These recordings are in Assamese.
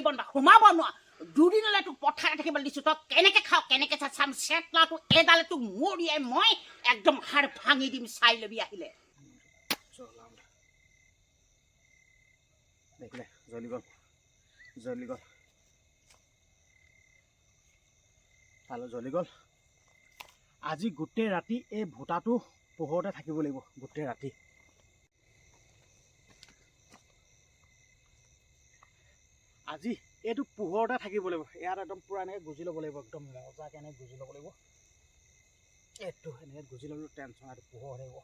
আহিব না সোমাব নোৱাৰ দুদিনলৈ তোক পথাৰে থাকিবলৈ দিছোঁ তই কেনেকৈ খাওঁ কেনেকৈ চাম চেটলাটো এডালে তোক মৰিয়াই মই একদম হাড় ভাঙি দিম চাই ল'বি আহিলে দেখিলে জ্বলি গ'ল তালৈ জ্বলি গ'ল আজি গোটেই ৰাতি এই ভূটাটো পোহৰতে থাকিব লাগিব গোটেই ৰাতি আজি এইটো পোহৰতে থাকিব লাগিব ইয়াত একদম পুৰা এনেকৈ গুজি ল'ব লাগিব একদম মজাকৈ এনেকৈ গুজি ল'ব লাগিব এইটো এনেকৈ গুজি ল'বলৈ টেনশ্যন এইটো পোহৰ থাকিব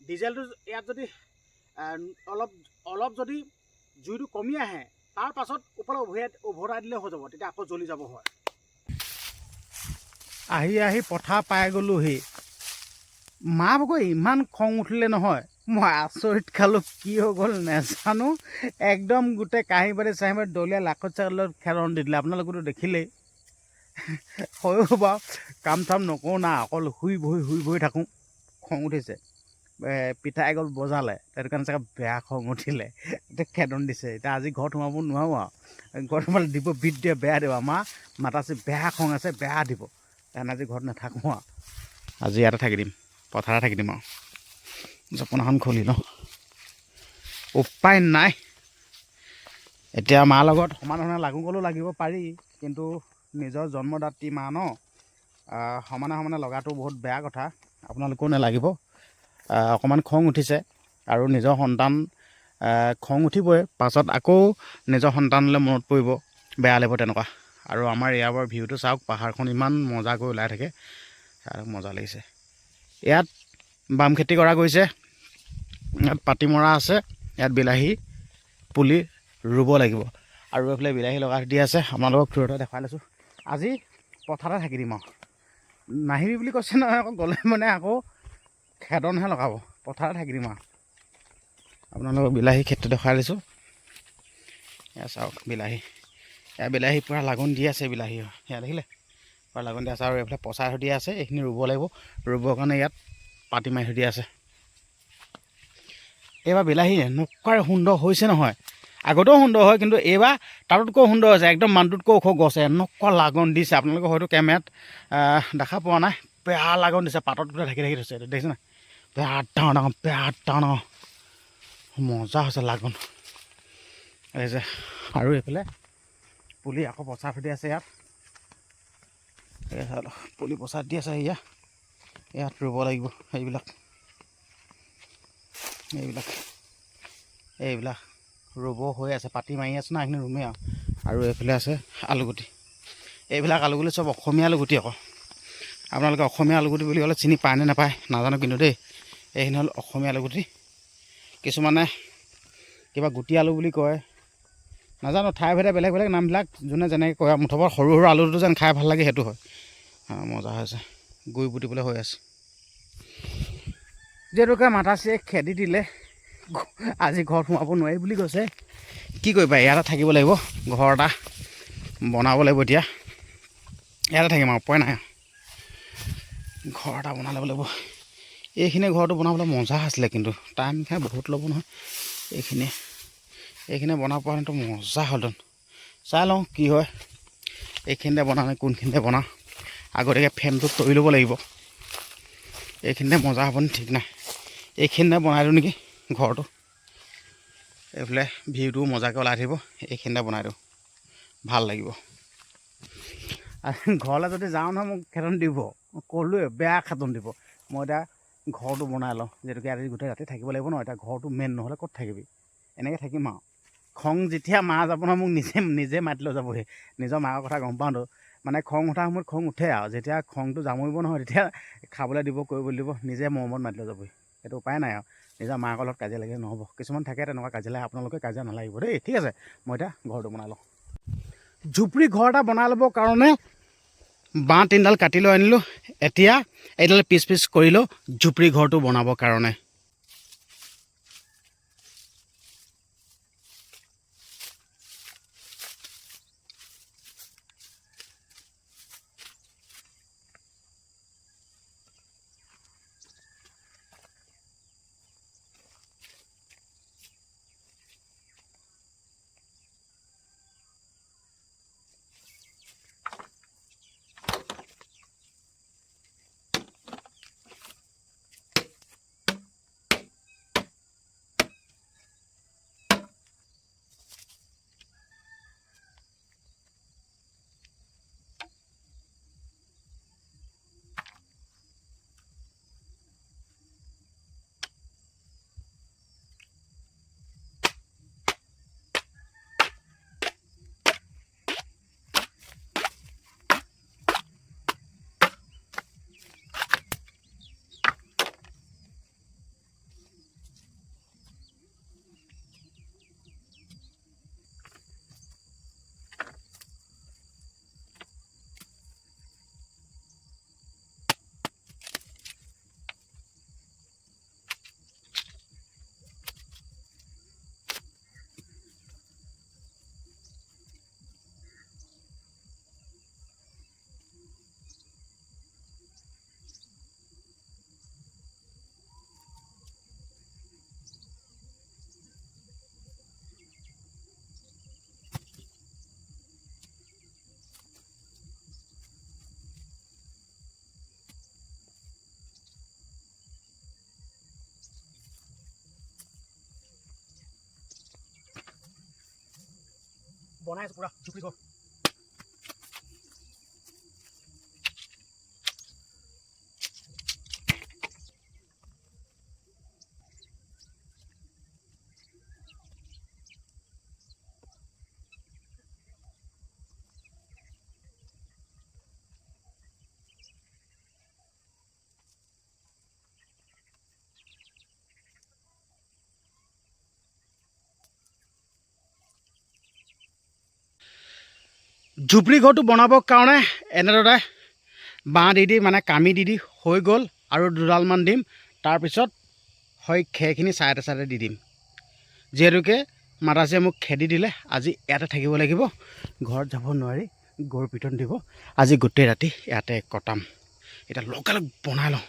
ডিজেলটো ইয়াত যদি অলপ যদি জুইটো কমি আহে তাৰ পাছত ওপৰত উভতাই দিলে হৈ যাব তেতিয়া আকৌ জ্বলি যাব হয় আহি পথাৰ পাই গ'লোহি মা ভাগৰ ইমান খং উঠিলে নহয় মই আচৰিত খালোঁ কি হৈ গ'ল নেজানো একদম গোটেই কাঁহী বাতি দলিয়াই লাখত চাকলত খেৰণ দি দিলে আপোনালোকেতো দেখিলেই হয়ো বাৰু কাম চাম নকৰোঁ না অকল শুই বহি থাকোঁ খং উঠিছে পিঠা এগল বজালে সেইটো কাৰণে চাগে বেয়া খং উঠিলে এতিয়া খেদন দিছে এতিয়া আজি ঘৰত সোমাব নোৱাৰোঁ আৰু ঘৰত সোমালে দিব বিট দিয়ে বেয়া দিব আমাৰ মাতাচি বেয়া খং আছে বেয়া দিব সেইকাৰণে আজি ঘৰত নাথাকোঁ আৰু আজি ইয়াতে থাকি দিম পথাৰতে থাকি দিম আৰু জপনাখন খুলি লওঁ উপায় নাই এতিয়া মাৰ লগত সমানে লাগো গ'লেও লাগিব পাৰি কিন্তু নিজৰ জন্মদাত্ৰী মা ন সমানে লগাটো বহুত বেয়া কথা আপোনালোকেও নালাগিব অকণমান খং উঠিছে আৰু নিজৰ সন্তান খং উঠিবই পাছত আকৌ নিজৰ সন্তানলৈ মনত পৰিব বেয়া লাগিব তেনেকুৱা আৰু আমাৰ ইয়াৰ ভিউটো চাওক পাহাৰখন ইমান মজাকৈ ওলাই থাকে মজা লাগিছে ইয়াত বাম খেতি কৰা গৈছে ইয়াত পাতি মৰা আছে ইয়াত বিলাহী পুলি ৰুব লাগিব আৰু এইফালে বিলাহী লগাই দি আছে আপোনালোকক থ্ৰুতে দেখুৱাই লৈছোঁ আজি পথাৰতে থাকি দিম আৰু নাহিবি বুলি কৈছে নহয় আকৌ গ'লে মানে আকৌ খেদনহে লগাব পথাৰতে থাকি দিম আৰু আপোনালোকক বিলাহী খেতি দেখুৱাই লৈছোঁ এয়া চাওক বিলাহী এয়া বিলাহী পূৰা লাগন দি আছে বিলাহী সেয়া দেখিলে পূৰা লাগন দি আছে আৰু এইফালে পচাই থৈ দিয়া আছে এইখিনি ৰুব লাগিব ৰুবৰ কাৰণে ইয়াত পাতি মাৰি থৈ দিয়া আছে এইবাৰ বিলাহী এনেকুৱাই সুন্দৰ হৈছে নহয় আগতেও সুন্দৰ হয় কিন্তু এইবাৰ তাতোতকৈ সুন্দৰ হৈছে একদম মানুহটোতকৈ ওখ গছ এনেকুৱা লাগন দিছে আপোনালোকে হয়তো কেমেৰাত দেখা পোৱা নাই বেয়া লাগন দিছে পাতত গোটেই ঢাকি থৈছে এইটো দেখিছে নাই বেয়া ডাঙৰ মজা হৈছে লাগন দেখিছে আৰু এইফালে পুলি আকৌ পচাই থৈ দি আছে ইয়াত পুলি পচাই দি আছে ইয়াত ৰুব লাগিব এইবিলাক ৰুব হৈ আছে পাতি মাৰি আছোঁ না এইখিনি ৰুমেই আৰু এইফালে আছে আলুগুটি এইবিলাক আলুগুটি চব অসমীয়া আলুগুটি আকৌ আপোনালোকে অসমীয়া আলুগুটি বুলি ক'লে চিনি পায় নে নাপায় নাজানো কিন্তু দেই এইখিনি হ'ল অসমীয়া আলুগুটি কিছুমানে কিবা গুটি আলু বুলি কয় নাজানো ঠাই ভেদে বেলেগ নামবিলাক যোনে যেনেকৈ কয় মুঠৰ সৰু আলুটো যেন খাই ভাল লাগে সেইটো হয় মজা হৈছে গুৰি পুতিবলৈ হৈ আছে যিহেতুকে মাতাশ্ৰীয়ে খেদি দিলে আজি ঘৰত সোমাব নোৱাৰি বুলি কৈছে কি কৰিবা ইয়াতে থাকিব লাগিব ঘৰ এটা বনাব লাগিব এতিয়া ইয়াতে থাকিম আৰু উপায় নাই ঘৰ এটা বনাই ল'ব লাগিব এইখিনি ঘৰটো বনাবলৈ মজা আছিলে কিন্তু টাইম খাই বহুত ল'ব নহয় এইখিনি বনাব পৰা হেঁতেন মজা হ'লহেঁতেন চাই লওঁ কি হয় এইখিনিতে বনাওঁ নে কোনখিনিতে বনাওঁ আগতীয়াকৈ ফ্ৰেমটো তৰি ল'ব লাগিব এইখিনিতে মজা হ'ব নি ঠিক নাই এইখিনিতে বনাই দিওঁ নেকি ঘৰটো এইফালে ভিউটো মজাকৈ ওলাই থাকিব এইখিনিতে বনাই দিওঁ ভাল লাগিব ঘৰলৈ যদি যাওঁ নহয় মোক খেদন দিব ক'লোৱে বেয়া খেদন দিব মই এতিয়া ঘৰটো বনাই লওঁ যিহেতুকে আজি গোটেই ৰাতি থাকিব লাগিব ন এতিয়া ঘৰটো মেইন নহ'লে ক'ত থাকিবি এনেকৈ থাকিম আৰু খং যেতিয়া মা যাব নহয় মোক নিজে মাতি লৈ যাবহি নিজৰ মাকৰ কথা গম পাওঁতো মানে খং উঠাৰ সময়ত খং উঠে আৰু যেতিয়া খংটো জামৰিব নহয় তেতিয়া খাবলৈ দিব কৰিবলৈ দিব নিজে মৰমত মাতি লৈ যাবহি সেইটো উপায় নাই আৰু নিজৰ মাকৰ লগত কাজিয়া লাগিলে নহ'ব কিছুমান থাকে তেনেকুৱা কাজিয়া লাগে আপোনালোকে কাজিয়া নালাগিব দেই ঠিক আছে মই এতিয়া ঘৰটো বনাই লওঁ ঝুপৰি ঘৰ এটা বনাই ল'বৰ কাৰণে বাঁহ 3ডাল কাটি লৈ আনিলোঁ এতিয়া এইডাল পিচ কৰি লওঁ ঝুপৰি ঘৰটো বনাবৰ কাৰণে বনাই আছোঁ পুৰা জুপুৰি ঘৰ জুপুৰি ঘৰটো বনাবৰ কাৰণে এনেদৰে বাঁহ দি মানে কামি দি হৈ গ'ল আৰু দুডালমান দিম তাৰপিছত হয় খেৰখিনি চাইডে চাইডে দি দিম যিহেতুকে মাদাজীয়ে মোক খেদি দিলে আজি ইয়াতে থাকিব লাগিব ঘৰত যাব নোৱাৰি গৰুৰ পিটন দিব আজি গোটেই ৰাতি ইয়াতে কটাম এতিয়া লগালগ বনাই লওঁ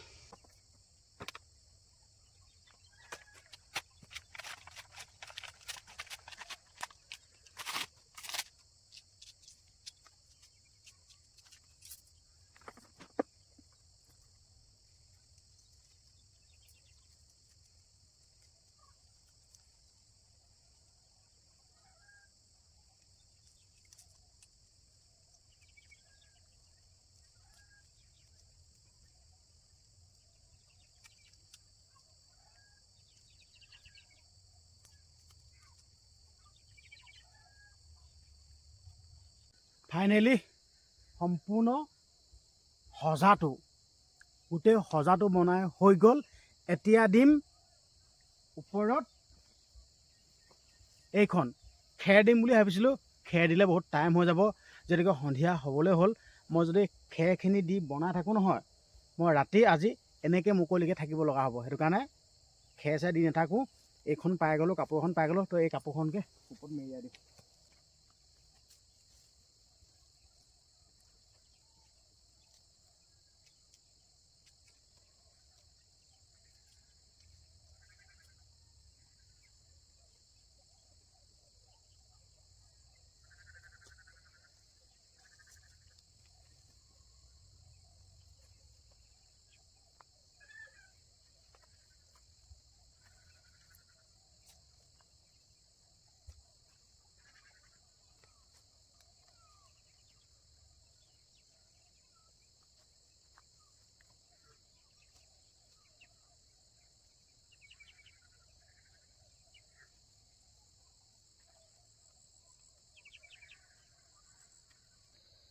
ফাইনেলি সম্পূৰ্ণ সজাটো গোটেই সজাটো বনাই হৈ গ'ল এতিয়া দিম ওপৰত এইখন খেৰ দিম বুলি ভাবিছিলোঁ খেৰ দিলে বহুত টাইম হৈ যাব যেনেকৈ সন্ধিয়া হ'বলৈ হ'ল মই যদি খেৰখিনি দি বনাই থাকোঁ নহয় মই ৰাতি আজি এনেকৈ মুকলিকৈ থাকিব লগা হ'ব সেইটো কাৰণে খেৰ চেৰ দি নাথাকোঁ এইখন পাই গ'লোঁ কাপোৰ এখন পাই গ'লোঁ তো এই কাপোৰখনকে ওপৰত মেৰিয়াই দিম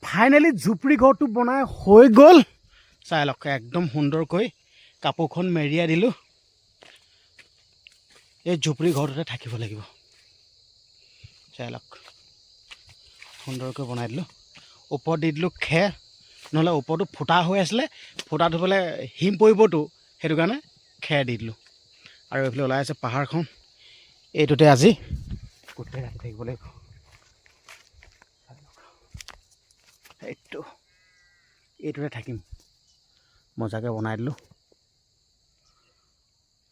ফাইনেলি জুপুৰি ঘৰটো বনাই হৈ গ'ল চাই লওক একদম সুন্দৰকৈ কাপোৰখন মেৰিয়াই দিলোঁ এই জুপুৰি ঘৰটোতে থাকিব লাগিব চাই লওক সুন্দৰকৈ বনাই দিলোঁ ওপৰত দি দিলোঁ খেৰ নহ'লে ওপৰটো ফুটা হৈ আছিলে ফুটাটো বোলে হিম পৰিবতো সেইটো কাৰণে খেৰ দি দিলোঁ আৰু এইফালে ওলাই আছে পাহাৰখন এইটোতে আজি গোটেই ৰাতি থাকিব লাগিব এইটোতে থাকিম মজাকৈ বনাই দিলোঁ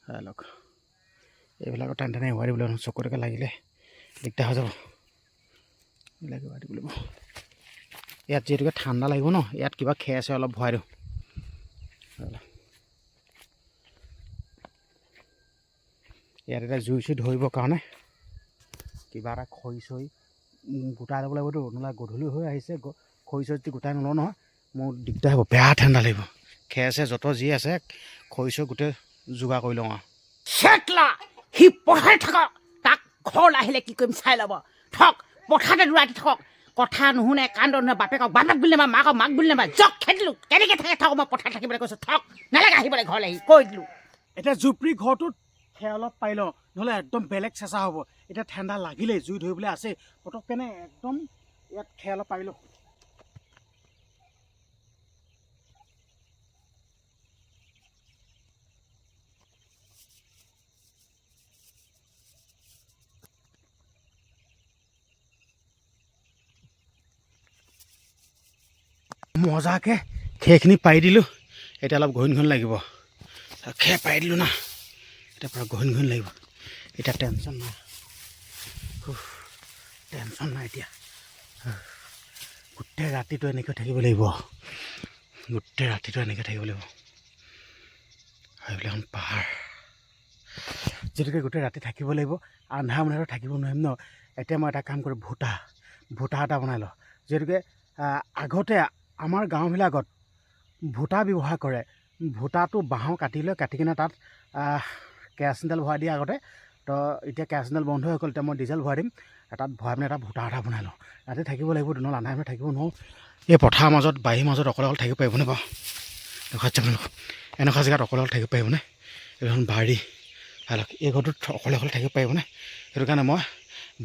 চাই লওক এইবিলাকৰ টানি টানি হোৱাই দিবলৈ চকুটোকে লাগিলে দিগদাৰ হৈ যাব এইবিলাকে হোৱাই দিব লাগিব ইয়াত যিহেতুকে ঠাণ্ডা লাগিব ন ইয়াত কিবা খেৰ আছে অলপ ভৰাই দিওঁ ইয়াত এতিয়া জুই চুই ধৰিবৰ কাৰণে কিবা এটা খৰি চৰি গোটাই ল'ব লাগিবতো নহ'লে গধূলি হৈ আহিছে খৰি চৰি যদি গোটাই নলওঁ নহয় মোৰ দিগদাৰ হ'ব বেয়া ঠাণ্ডা লাগিব খেৰ চেৰ যত যি আছে খৰি চৰি গোটেই যোগাৰ কৰি লওঁ আৰু চেটলা সি পঢ়াই থাকক তাক ঘৰলৈ আহিলে কি কৰিম চাই ল'ব থক পথাৰতে দৌৰাতি থাকক কথা নুশুনে কান্দ নুশুনে বাপেকক বাপেক বুলি নামা মাকক মাক বুলি নামা জক খেদিলোঁ কেনেকৈ থাকে থাকক মই পথাৰত থাকিবলৈ কৈছোঁ থক নালাগে আহিবলৈ ঘৰলৈ আহি কৈ দিলোঁ এতিয়া জুপুৰি ঘৰটোত খেৰ অলপ পাই লওঁ নহ'লে একদম বেলেগ চেঁচা হ'ব এতিয়া ঠাণ্ডা লাগিলেই জুই ধৰিবলৈ আছে পটককেনে একদম ইয়াত খেৰ অলপ পাই লওঁ মজাকৈ খেৰখিনি পাৰি দিলোঁ এতিয়া অলপ ঘন ঘন লাগিব খেৰ পাৰি দিলোঁ না এতিয়া পূৰা ঘন ঘন লাগিব এতিয়া টেনশ্যন নাই টেনশ্যন নাই এতিয়া গোটেই ৰাতিটো এনেকৈ থাকিব লাগিব গোটেই ৰাতিটো এনেকৈ থাকিব লাগিব সেইবিলাক এখন পাহাৰ যিহেতুকে গোটেই ৰাতি থাকিব লাগিব আন্ধাৰ মুন্ধাৰত থাকিব নোৱাৰিম ন এতিয়া মই এটা কাম কৰোঁ ভুটা এটা বনাই লওঁ যিহেতুকে আগতে আমাৰ গাঁওবিলাকত ভুটা ব্যৱহাৰ কৰে ভুটাটো বাঁহৰ কাটি লৈ কাটি কিনে তাত কেৰাচিন তেল ভৰাই দিয়ে আগতে তো এতিয়া কেৰাচিন তেল বন্ধ হৈ গ'ল এতিয়া মই ডিজেল ভৰাই দিম তাত ভৰাই পিনে এটা ভুটা এটা বনাই লওঁ ৰাতি থাকিব লাগিব দিনত আন্ধাৰে থাকিব নোৱাৰোঁ এই পথাৰৰ মাজত বাৰীৰ মাজত অকলে অকলে থাকিব পাৰিবনে বাৰু দেখুৱাইছে আপোনালোকক এনেকুৱা জেগাত অকলে অকলে থাকিব পাৰিবনে এইখন বাৰী এই ঘৰটোত অকলে অকলে থাকিব পাৰিবনে সেইটো কাৰণে মই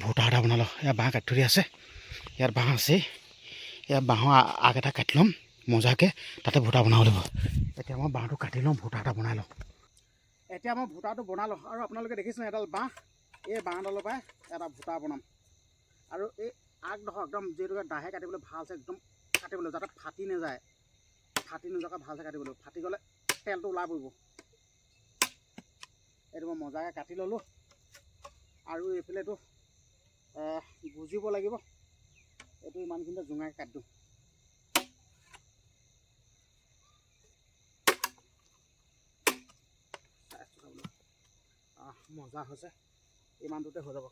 ভুটা এটা বনালোঁ ইয়াত বাঁহ কাটি থৈ আছে ইয়াত বাঁহ আছেই ইয়াত বাঁহৰ আগ এটা কাটি ল'ম মজাকৈ তাতে ভুটা বনাব লাগিব এতিয়া মই বাঁহটো কাটি ল'ম ভুটা এটা বনাই লওঁ এতিয়া মই ভুটাটো বনালোঁ আৰু আপোনালোকে দেখিছেনে এডাল বাঁহ এই বাঁহডালৰ পৰাই এটা ভুটা বনাম আৰু এই আগডোখৰ একদম যিহেতুকে দাহে কাটিবলৈ ভালছে একদম কাটিবলৈ যাতে ফাটি নাযায় ফাটি নোযোৱাকৈ ভালছে কাটিব লাগিব ফাটি গ'লে তেলটো ওলাই পৰিব এইটো মই মজাকৈ কাটি ল'লোঁ আৰু এইফালেতো গুজিব লাগিব এইটো ইমানখিনিতে জোঙাকৈ কাটি দিওঁ মজা হৈছে ইমানটোতে হৈ যাব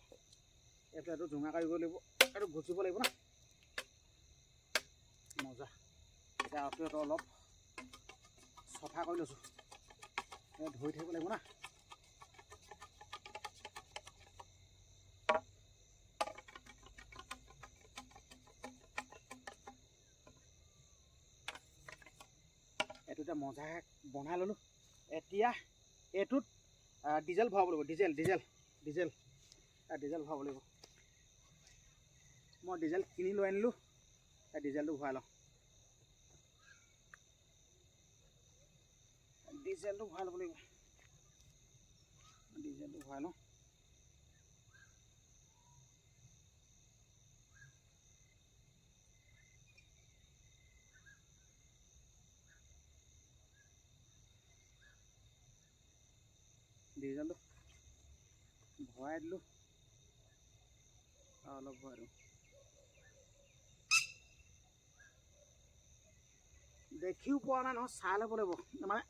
এইটো জোঙা কৰিব লাগিব এইটো গুজিব লাগিব না মজা এতিয়া এইটো অলপ চফা কৰি লৈছোঁ ধুই থাকিব লাগিব না এইটো এতিয়া মজাকৈ বনাই ল'লোঁ এতিয়া এইটোত ডিজেল ভৰাব লাগিব ডিজেল ভৰাব লাগিব মই ডিজেল কিনি লৈ আনিলোঁ ডিজেলটো ভৰাই লওঁ ডিজেলটো ভৰাই ল'ব লাগিব ডিজেলটো ভৰাই লওঁ ডিজেলটো ভৰাই দিলোঁ আৰু অলপ ভৰাই দিওঁ দেখিও পোৱা নাই নহয় চাই ল'ব লাগিব মানে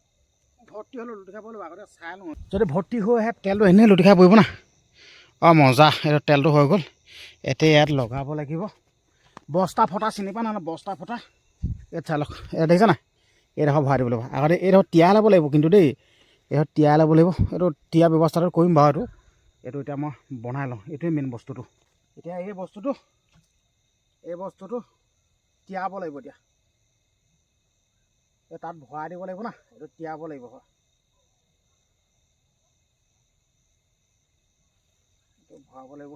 ভৰ্তি হ'লেও লুটি খাব লাগিব আগতে চাই লওঁ যদি ভৰ্তি হৈ আহে তেলটো এনেই লুটি খাই পৰিব না মজা এইটো তেলটো হৈ গ'ল এতিয়া ইয়াত লগাব লাগিব বস্তা ফটা চিনি পোৱা নহয় বস্তা ফটা ইয়াত চাই লওক ইয়াত দেখিছে নাই এইডোখৰ ভৰাই দিব লাগিব আগতে এইডোখৰ তিয়াই ল'ব লাগিব কিন্তু দেই এইডোখৰ তিয়াই ল'ব লাগিব এইটো তিয়া ব্যৱস্থাটো কৰিম বাৰু এইটো এতিয়া মই বনাই লওঁ এইটোৱে মেইন বস্তুটো এতিয়া এই বস্তুটো তিয়াব লাগিব এতিয়া তাত ভৰাই দিব লাগিব না এইটো তিয়াব লাগিব এইটো ভৰাব লাগিব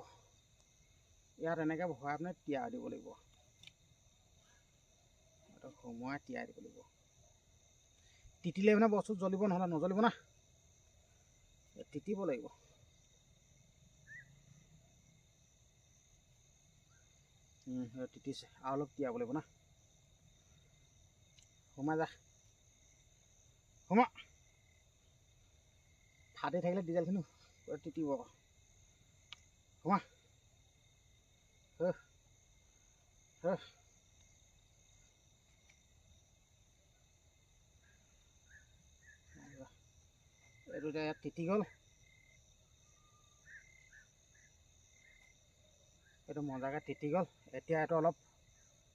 ইয়াত এনেকৈ ভৰাই পিনে তিয়াই দিব লাগিব এইটো সোমোৱাই তিয়াই দিব লাগিব তিতিলে মানে বস্তু জ্বলিব নহ'লে নজ্বলিব না তিতিব লাগিব তিতিছে আৰু অলপ তিয়াব লাগিব না সোমাই যা সোমা ফাটি থাকিলে ডিজেলখিনি তিতিব আকৌ সোমা এইটো এতিয়া ইয়াত তিতি গ'ল এইটো মজাকৈ তিতি গ'ল এতিয়া এইটো অলপ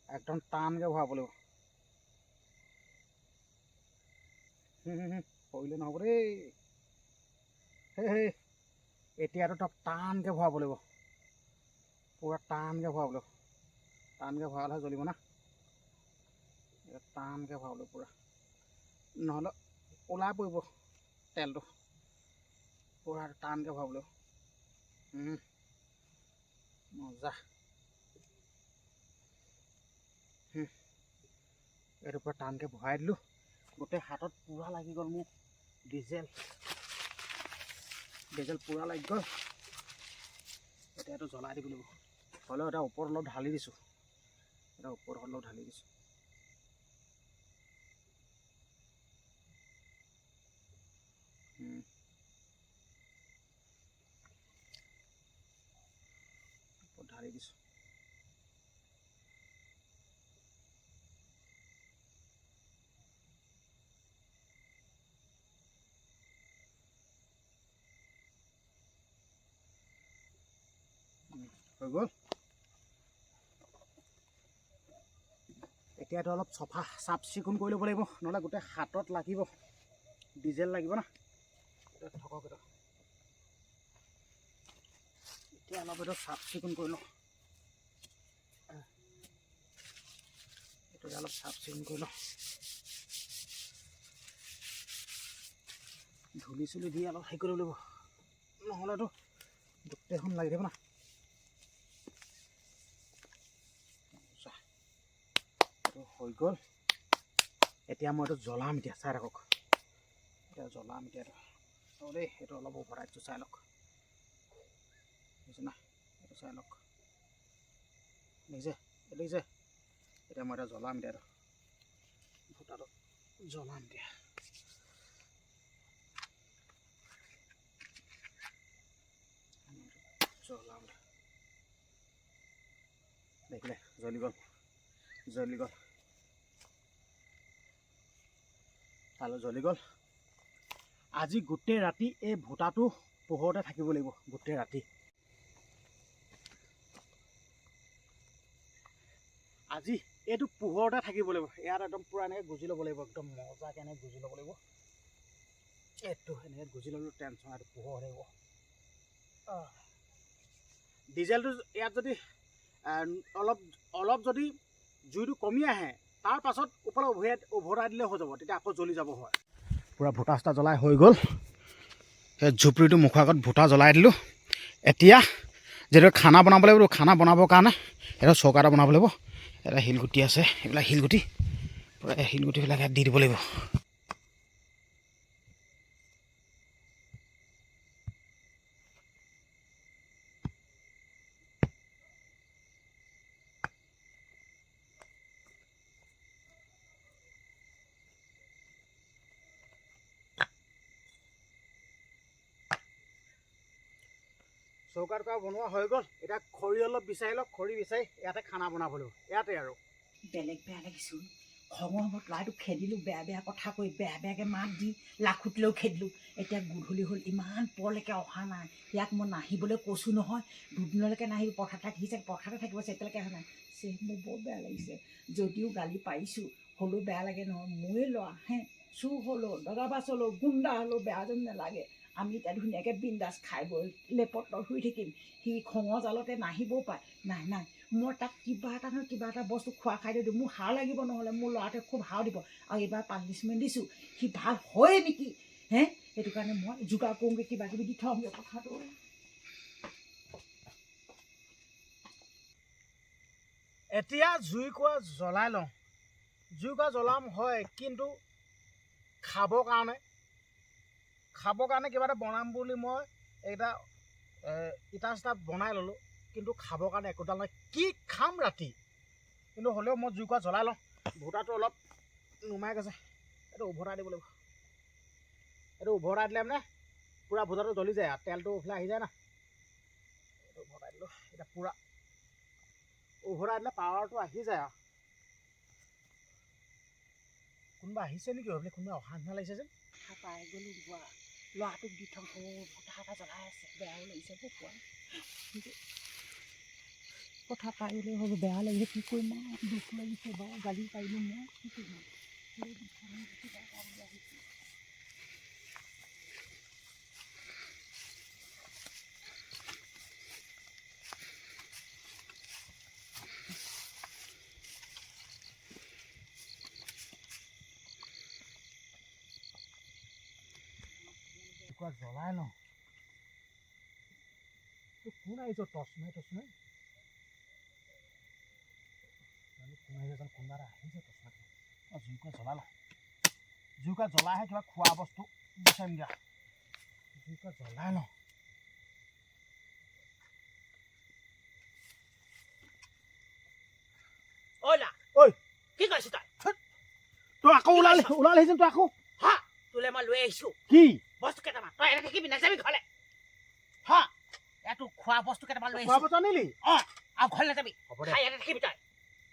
একদম টানকৈ ভৰাব লাগিব পৰিলে নহ'ব দেই এতিয়া এইটো টানকৈ ভৰাব লাগিব পূৰা টানকৈ ভৰাব লাগিব টানকৈ ভৰালেহে জ্বলিব না টানকৈ ভৰাব লাগিব পূৰা নহ'লে ওলাই পৰিব তেলটো পূৰা টানকৈ ভৰাব লাগিব মজা এইটো পূৰা টানকৈ ভৰাই দিলোঁ গোটেই হাতত পূৰা লাগি গ'ল মোক ডিজেল পূৰা লাগি গ'ল এতিয়া এইটো জ্বলাই দিব লাগিব হ'লেও এটা ওপৰত অলপ ঢালি দিছোঁ ওপৰত ঢালি দিছোঁ ঢালি দিছোঁ হৈ গ'ল এতিয়া এইটো অলপ চফা চাফ চিকুণ কৰি ল'ব লাগিব, নহ'লে গোটেই হাতত লাগিব, ডিজেল লাগিব না। থকক এইটো এতিয়া অলপ এইটো চাফ চিকুণ কৰি লওঁ, এইটো অলপ চাফ চিকুণ কৰি লওঁ, ধূলি চুলি দি অলপ হেৰি কৰিব লাগিব, নহ'লেতো গোটেইখন লাগি থাকিব না। এইটো হৈ গ'ল। এতিয়া মই এইটো জ্বলাম, এতিয়া চাই থাকক, এতিয়া জ্বলাম এতিয়া এইটো দেই, এইটো অলপ অভাৰটাইটটো চাই লওক, বুজিছে না, এইটো চাই লওক, দেখিছে দেখিছে। এতিয়া মই এটা জ্বলাম, এতিয়া ভূটাটো জ্বলাম এতিয়া। জ্বলাম দেখিলে, জ্বলি গ'ল জ্বলি গ'ল, তালৈ জ্বলি গ'ল। আজি গোটেই ৰাতি এই ভূটাটো পোহৰতে থাকিব লাগিব, গোটেই ৰাতি। আজি এইটো পোহৰতে থাকিব লাগিব, ইয়াত একদম পূৰা এনেকৈ গুজি ল'ব লাগিব, একদম মজাকৈ এনেকৈ গুজি ল'ব লাগিব। এইটো এনেকৈ গুজি ল'লোঁ, টেনশ্যন এইটো পোহৰ থাকিব। ডিজেলটো ইয়াত যদি অলপ অলপ যদি জুইটো কমি আহে, তাৰ পাছত ওপৰত উভতাই দিলে হৈ যাব, তেতিয়া আকৌ জ্বলি যাব। হয়, পূৰা ভূটা চুটা জ্বলাই হৈ গ'ল। সেই ঝুপৰিটো মুখৰ আগত ভূটা জ্বলাই দিলোঁ। এতিয়া যিহেতু খানা বনাব লাগিব, খানা বনাবৰ কাৰণে এটা চৌকা এটা বনাব লাগিব। এটা শিলগুটি আছে, এইবিলাক শিলগুটি, পূৰা শিলগুটিবিলাক ইয়াত দি দিব লাগিব। চৌকা টৌকা বনোৱা হৈ গ'ল। এতিয়া খৰি অলপ বিচাৰি লওক, খৰি বিচাৰি ইয়াতে খানা বনাব লাগিব, ইয়াতে আৰু। বেলেগ বেয়া লাগিছোঁ, খঙৰ সময়ত ল'ৰাটোক খেদিলোঁ, বেয়া বেয়া কথা কৈ বেয়া বেয়াকৈ মাত দি লাখুটিলেও খেদিলোঁ। এতিয়া গধূলি হ'ল, ইমান পৰলৈকে অহা নাই, ইয়াক মই নাহিবলৈ কৈছোঁ নহয়, দুদিনলৈকে নাহিব, পথাৰতে থাকিছে, পথাৰতে থাকিব, এতিয়ালৈকে অহা নাই। মোৰ বৰ বেয়া লাগিছে, যদিও গালি পাৰিছোঁ, হ'লেও বেয়া লাগে নহয়। মোৰে ল'ৰা চুৰ হ'লেও, দগাবাজ হ'লেও, গুণ্ডা হ'লেও বেয়া যেন নালাগে। আমি এতিয়া ধুনীয়াকৈ বিন্দাছ খাই বৈ লেপত শুই থাকিম, সি খঙৰ জালতে নাহিবও পাৰে। নাই নাই, মই তাক কিবা এটা নহয় কিবা এটা বস্তু খোৱা খাই দিওঁ, মোৰ হাও লাগিব, নহ'লে মোৰ ল'ৰাটোৱে খুব হাও দিব। আৰু এইবাৰ পানিছমেণ্ট দিছোঁ, সি ভাল হয়ে নেকি সেইটো কাৰণে মই যোগাৰ কৰোঁগৈ, কিবা কিবি দি থওঁগৈ কথাটো। এতিয়া জুইকুৰা জ্বলাই লওঁ, জুইকুৰা জ্বলাম হয়, কিন্তু খাবৰ কাৰণে কিবা এটা বনাম বুলি মই এইকেইটা ইটা চিটা বনাই ল'লোঁ, কিন্তু খাবৰ কাৰণে একোডাল নাই। কি খাম ৰাতি? কিন্তু হ'লেও মই জুইকুৰা জ্বলাই লওঁ। ভূটাটো অলপ নুমাই গৈছে, এইটো উভতাই দিব লাগিব। এইটো উভতাই দিলে মানে পূৰা ভূটাটো জ্বলি যায় আৰু তেলটো উফলাই আহি যায় না। এইটো উভতাই দিলোঁ, এতিয়া পূৰা উভতাই দিলে পাৱাৰটো আহি যায় আৰু। কোনোবা আহিছে নেকি? ভাবিলে কোনোবা অহা নিচিনা লাগিছে যেন। পাই গ'লোঁ, ল'ৰাটোক দি থওঁ, ভূটা এটা জ্বলাই আছে, বেয়াও লাগিছে পোৱা। কথা পাই গ'লে হ'ব, বেয়া লাগিছে, কি কৰিম আৰু, দুখ লাগিছে বাৰু, গালি পাৰিলোঁ মই, কি কৰিম জ্বলাই লওঁ। কোন আহিছ? টচ নাই কোন আহিছে? কোনোবা এটা আহিছে টচ নাই। জুইকুৰা জ্বলাই লওঁ, জুইকুৰা জ্বলাইহে কিবা খোৱা বস্তু বিচাৰিম দিয়া। জুইকুৰা জ্বলাই লওঁ। ঐ কি কৰিছ তই? তই আকৌ ওলালি আহিছে, তই আকৌ তোলে মই লৈ আহিছোঁ কি বস্তু কেইটামান, তই এনেকৈ থাকিবি, নাযাবি ঘৰলৈ। এইটো খোৱা বস্তু কেইটামান লৈ খোৱা আহিছোঁ। বস্তু আনিলি? আৰু ঘৰলৈ নাযাবি, খাই ইয়াতে থাকিবি তই।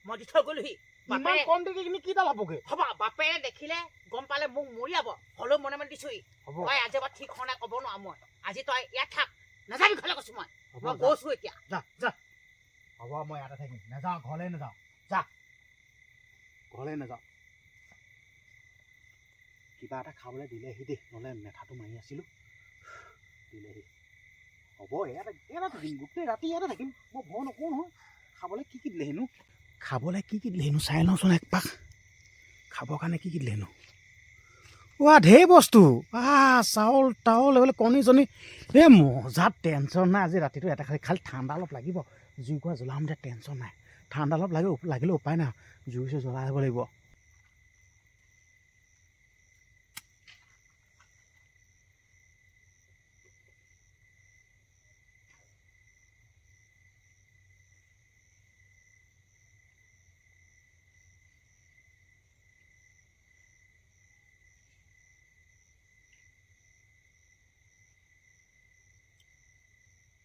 মই দি থৈ গ'লোহি। ইমান কম দেখি কিডাল হ'বগৈ? হ'ব, বাপে দেখিলে গম পালে মোক মৰিয়াব, হ'লেও মনে মনে দিছোঁহি। তই আজি এবাৰ ঠিক হোৱা নাই, ক'ব নোৱাৰো মই। আজি তই ইয়াত থাক, নাযাবি ঘৰলৈ কৈছোঁ মই গৈছোঁ এতিয়া। যা যা, হ'ব মই ইয়াতে থাকিম, নাযাওঁ, ঘৰলৈ নাযাওঁ, যা। ঘৰলৈ নাযাওঁ কিবা এটা খাবলৈ দিলেহি দেই নহ'লে মেথাটো মাৰি আছিলোঁ দিলেহি হ'ব ইয়াতে থাকিম গোটেই ৰাতি ইয়াতে থাকিম মই ভয় নকৰোঁ নহয় খাবলৈ কি দিলেহিনো চাই লওঁচোন একপাক খাবৰ কাৰণে কি দিলেহিনো ঢেৰ বস্তু চাউল তাউল এইবিলাক কণী চণী এই মজাত টেনশ্যন নাই আজি ৰাতিটো এটা খালি ঠাণ্ডা অলপ লাগিব জুই কোৱা জ্বলাম দে টেনশ্যন নাই ঠাণ্ডা অলপ লাগিলে উপায় নাই জুই চুই জ্বলাই আহিব লাগিব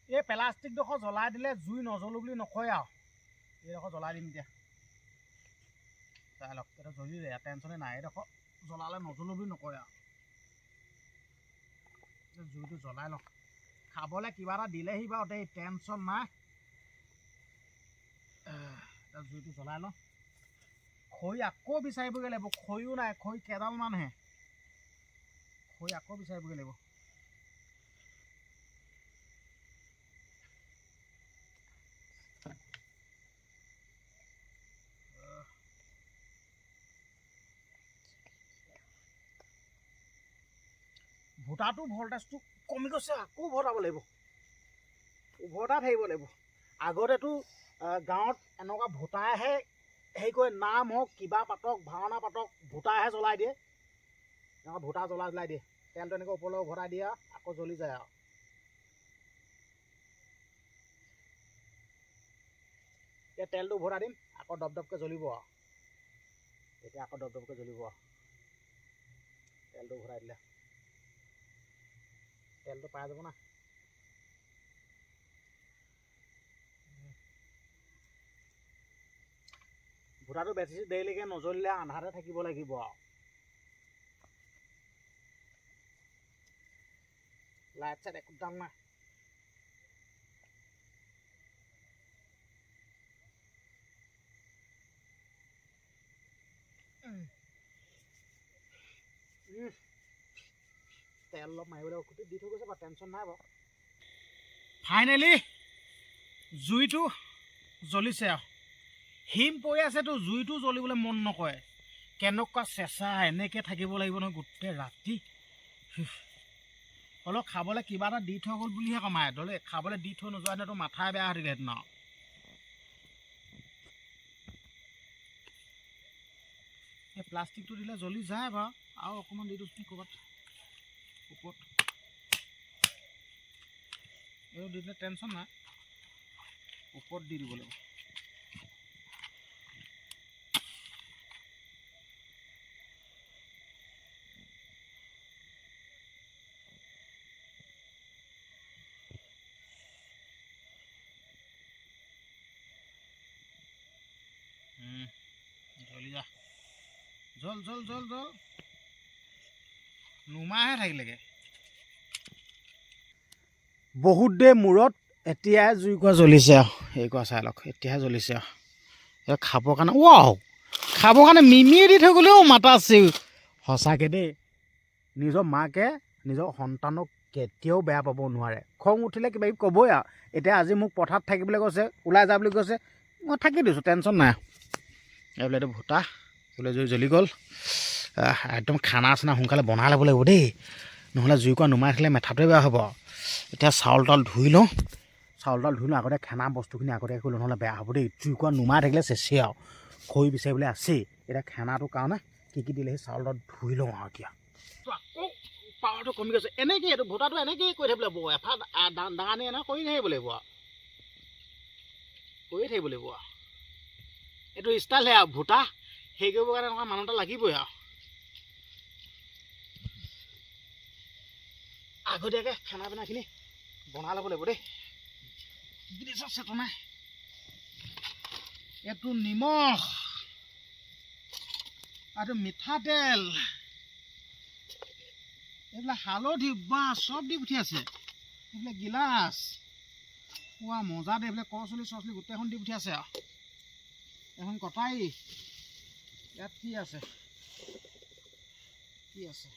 এই প্লাষ্টিকডোখৰ জ্বলাই দিলে জুই নজ্বলো বুলি নকয় আৰু এইডোখৰ জ্বলাই দিম এতিয়া চাই লওক এইটো জ্বলি যায় টেনশ্যনে নাই এইডোখৰ জ্বলালে নজ্বলো বুলি নকয় আৰু জুইটো জ্বলাই লওক খাবলৈ কিবা এটা দিলেহি বাৰু দেই টেনশ্যন নাই জুইটো জ্বলাই লওঁ খৰি আকৌ বিচাৰিবগৈ লাগিব খৰিও নাই খৰি কেইডালমানহে খৰি আকৌ বিচাৰিবগৈ লাগিব ভোটাটো ভল্টেজটো কমি গৈছে আকৌ ভৰাব লাগিব উভতাই থাকিব লাগিব আগতেতো গাঁৱত এনেকুৱা ভোটাইহে হেৰি কৰি নাম হওক কিবা পাতক ভাওনা পাতক ভোটাইহে জ্বলাই দিয়ে এনেকুৱা ভোটা জ্বলাই দিয়ে তেলটো এনেকৈ ওপৰলৈ উভতাই দিয়ে আকৌ জ্বলি যায় আৰু এতিয়া তেলটো উভতাই দিম আকৌ দপদপকৈ জ্বলিব আৰু এতিয়া আকৌ দপদপকৈ জ্বলিব আৰু তেলটো উভতাই দিলে তেলটো পাই যাব না ভোটাটো বেছি দেৰিলৈকে নজ্বলিলে আন্ধাৰতে থাকিব লাগিব আৰু লাইট চাইট একো দাম নাই তেল অলপ মাৰিবলৈ খুটি দি থৈ গৈছে বাৰু টেনশ্যন নাই বাৰু ফাইনেলি জুইটো জ্বলিছে আৰু হিম পৰি আছেতো জুইটো জ্বলিবলৈ মন নকৰে কেনেকুৱা চেঁচা এনেকৈ থাকিব লাগিব নহয় গোটেই ৰাতি হ'লেও খাবলৈ কিবা এটা দি থৈ গ'ল বুলিহে কমাই ধৰিলে খাবলৈ দি থৈ নোযোৱা হেঁতেনতো মাথাই বেয়া হৈ থাকিলেহেঁতেন আৰু এই প্লাষ্টিকটো দিলে জ্বলি যায় বাৰু আৰু অকণমান দি দিওঁচোন ক'ৰবাত ওপৰত এইটো দি দিলে টেনশ্যন নাই ওপৰত দি দিব লাগিব জ্বলি যা জল জল জল জল নুমাহে থাকিলেগে বহুত দেৰি মূৰত এতিয়াহে জুইকুৰা জ্বলিছে আৰু এইকুৰা চাই লওক এতিয়াহে জ্বলিছে আৰু খাবৰ কাৰণে খাবৰ কাৰণে মিমিয়ে দি থৈ গ'লেও মাতা আছে সঁচাকৈ দেই নিজৰ মাকে নিজৰ সন্তানক কেতিয়াও বেয়া পাব নোৱাৰে খং উঠিলে কিবা কিবি ক'বই আৰু এতিয়া আজি মোক পথাৰত থাকিবলৈ কৈছে ওলাই যা বুলি কৈছে মই থাকি দিছোঁ টেনশ্যন নাই এইবোলে এইটো ভোটা বোলে জুই জ্বলি গ'ল একদম খানা চানা সোনকালে বনাই ল'ব লাগিব দেই নহ'লে জুইকুৰা নুমাই থাকিলে মেথাটোৱে বেয়া হ'ব এতিয়া চাউল তাউল ধুই লওঁ আগতে খানা বস্তুখিনি আগতীয়াকৈ কৰি লওঁ নহ'লে বেয়া হ'ব দেই জুইকুৰা নুমাই থাকিলে চেচেই আৰু খৰি বিচাৰিবলৈ আছেই এতিয়া খানাটোৰ কাৰণে কি দিলে সেই চাউল তাউল ধুই লওঁ আৰু এতিয়া আকৌ পাৱাৰটো কমি গৈছে এনেকৈ এইটো ভোটাটো এনেকৈয়ে কৰি থাকিব লাগিব এফাল ডাঙানি এনেকৈ কৰি থাকিব লাগিব আৰু এইটো ষ্টাইলহে আৰু ভোটা সেই কৰিবৰ কাৰণে এনেকুৱা মানুহ এটা লাগিবই আৰু আগতীয়াকৈ খানা পিনাখিনি বনাই ল'ব লাগিব দেই গেছৰ চেতনাই এইটো নিমখ আৰু মিঠাতেল এইবিলাক হালধি চব দি উঠি আছে এইবিলাক গিলাচ মজা দে এইবিলাক কচলি চচলি গোটেইখন দি উঠি আছে আৰু এখন কটাৰী ইয়াত কি আছে কি আছে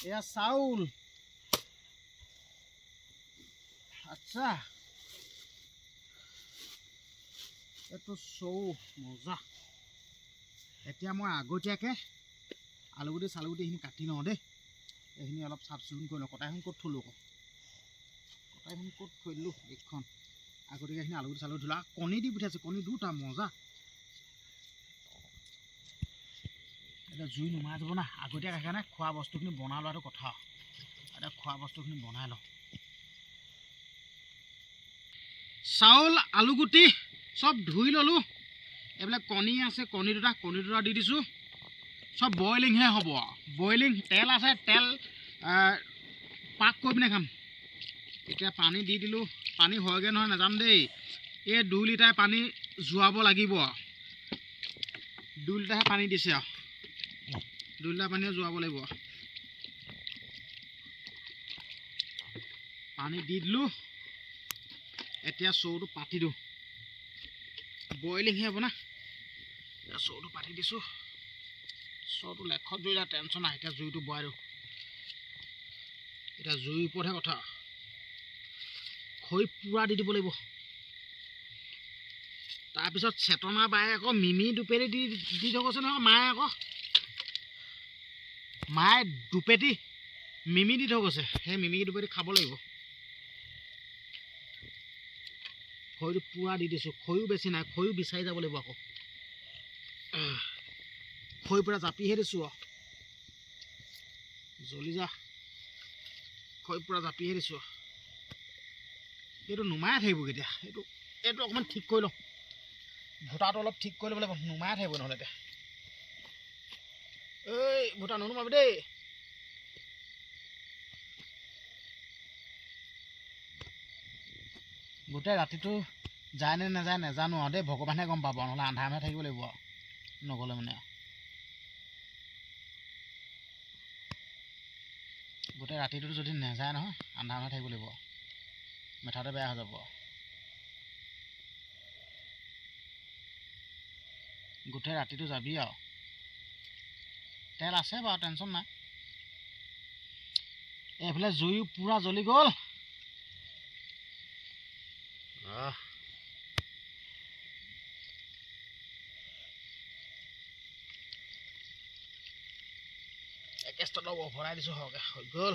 এয়া চাউল আচ্ছা এইটো চৌ মজা এতিয়া মই আগতীয়াকৈ আলুগুটি চালুগুটি এইখিনি কাটি লওঁ দেই এইখিনি অলপ চাফ চিকুণ কৰি লওঁ কটাইখন ক'ত থলোঁ আকৌ কটাইখন ক'ত থৈ দিলোঁ এইখন আগতীয়াকৈ এইখিনি আলুগুটি চালুগুটি ধুলোঁ কণী দি পঠিয়াইছে কণী দুটা মজা এতিয়া জুই নুমাই যাব না আগতীয়াকৈ সেইকাৰণে খোৱা বস্তুখিনি বনাই লোৱাটো কথা এতিয়া খোৱা বস্তুখিনি বনাই লওঁ চাউল আলুগুটি সব ধুই ল'লোঁ এইবিলাক কণী আছে কণী দুটা দি দিছোঁ সব বইলিংহে হ'ব বইলিং তেল আছে তেল পাক কৰি পিনে খাম এতিয়া পানী দি দিলোঁ পানী হয়গৈ নহয় নাজানো দেই এই 2 লিটাৰ পানী যোৱাব লাগিব 2 লিটাৰহে পানী দিছে আৰু 2 লিটাৰ পানীয়ে যোৱাব লাগিব পানী দি দিলোঁ এতিয়া চৌটো পাতি দিওঁ বইলিংহে হ'ব না এতিয়া চৌটো পাতি দিছোঁ চৌটো লেখত জুই যা টেনশ্যন নাই এতিয়া জুইটো বহাই দিওঁ এতিয়া জুইৰ ওপৰতহে কথা খৰি পূৰা দি দিব লাগিব তাৰপিছত চেতনা বাই আকৌ মিমি দুপেটি দি থৈ গৈছে নহয় মায়ে দুপেটি মিমি দি থৈ গৈছে সেই মিমি দুপেটি খাব লাগিব খৰিটো পূৰা দি দিছোঁ খৰিও বেছি নাই খৰিও বিচাৰি যাব লাগিব আকৌ খৰি পূৰা জাপিহে দিছোঁ আৰু জ্বলি যা খৰি পূৰা জাপিহে দিছোঁ এইটো নুমাই থাকিব কেতিয়া এইটো অকণমান ঠিক কৰি লওঁ ভূটাটো অলপ ঠিক কৰি ল'ব লাগিব নুমাই থাকিব নহ'লে এতিয়া এই ভূটা নুনুমাবি দেই গোটেই ৰাতিটো যায় নে নাযায় নাজানো আৰু দেই ভগৱানে গম পাব নহ'লে আন্ধাৰমহে থাকিব লাগিব আৰু নগ'লে মানে গোটেই ৰাতিটো যদি নাযায় নহয় আন্ধাৰমহে থাকিব লাগিব মেথাটো বেয়া হৈ যাব গোটেই ৰাতিটো যাবি আৰু তেল আছে বাৰু টেনশ্যন নাই এইফালে জুইও পূৰা জ্বলি গ'ল একেষ্টত ভৰাই দিছোঁ সৰহকৈ হৈ গ'ল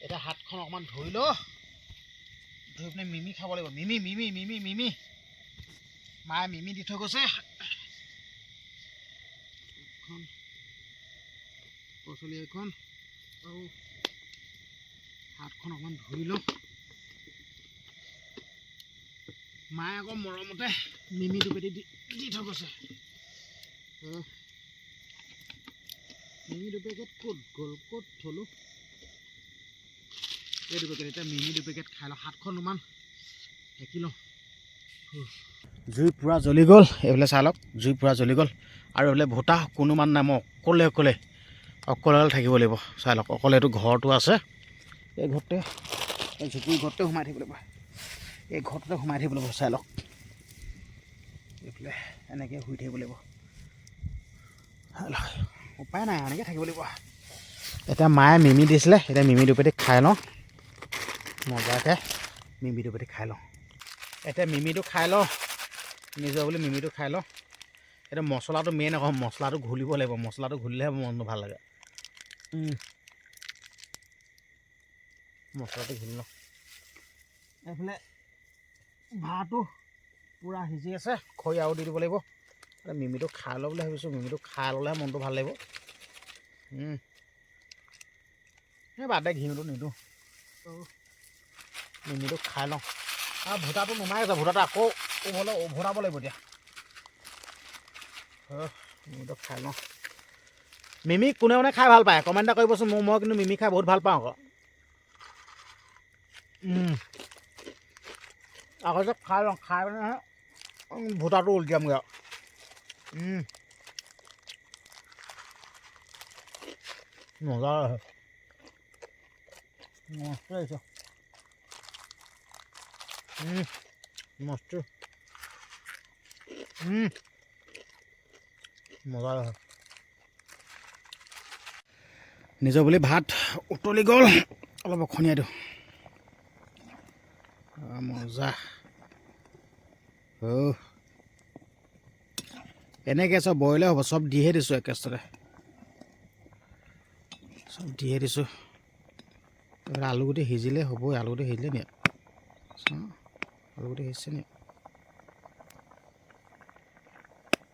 এতিয়া হাতখন অকণমান ধুই ল ধুই পিনে মিমি খাব লাগিব মিমি মায়ে মিমি দি থৈ গৈছে পাচলি এখন আৰু হাতখন অকণমান ধুই ল মায়ে আকৌ মৰমতে মিমি দুপেটি দি থৈ গৈছে মিমি দুপেকেট ক'ত গ'ল ক'ত থলোঁ এই দুপেকেট এতিয়া মিমি দুপেকেট খাই লওঁ হাতখন ইমান সেকি লওঁ জুই পূৰা জ্বলি গ'ল এইফালে চাই লওক জুই পূৰা জ্বলি গ'ল আৰু এইফালে ভূটা কোনো মান নাই মই অকলে থাকিব লাগিব চাই লওক অকলে এইটো ঘৰটো আছে এই ঘৰতে এই জুপুৰি ঘৰতে সোমাই থাকিব লাগিব এই ঘৰটোতে সোমাই থাকিব লাগিব চাই লওক এইফালে এনেকৈ শুই থাকিব লাগিব উপায় নাই এনেকৈ থাকিব লাগিব এতিয়া মায়ে মিমি দিছিলে এতিয়া মিমি দুপেটি খাই লওঁ মজাকৈ মিমি দুপেটি খাই লওঁ এতিয়া মিমিটো খাই লওঁ নিজৰ বুলি মিমিটো খাই লওঁ এতিয়া মছলাটো মেইন আকৌ মছলাটো ঘুলিব লাগিব মছলাটো ঘুলিলেহে মনটো ভাল লাগে মছলাটো ঘুলি লওঁ এইফালে ভাতো পূৰা সিজি আছে খৰি আৰু দি দিব লাগিব মিমিটো খাই লওঁ বুলি ভাবিছোঁ মিমিটো খাই ল'লেহে মনটো ভাল লাগিব এই বাদে ঘিউটো নিদিওঁ মিমিটো খাই লওঁ আৰু ভূটাটো নুমাই আছে ভূটাটো আকৌ উভতাব লাগিব এতিয়া মিমিটো খাই লওঁ মিমি কোনে খাই ভাল পায় কমেণ্ট এটা কৰিবচোন মই কিন্তু মিমি খাই বহুত ভাল পাওঁ আকৌ যে খাই লওঁ খাই মানে ভূটাটো উলটিয়ামগৈ আৰু মজা মস্ত আহিছে মস্ত মজা হয় নিজৰ বুলি ভাত উতলি গ'ল অলপ অখনিয়াই দিওঁ মজা এনেকৈ চব বইলে হ'ব চব দিহে দিছোঁ একেষ্টতে চব দিহে দিছোঁ আলুগুটি সিজিলে হ'বই আলুগুটি সিজিলে নি আলুগুটি সিজিছে নি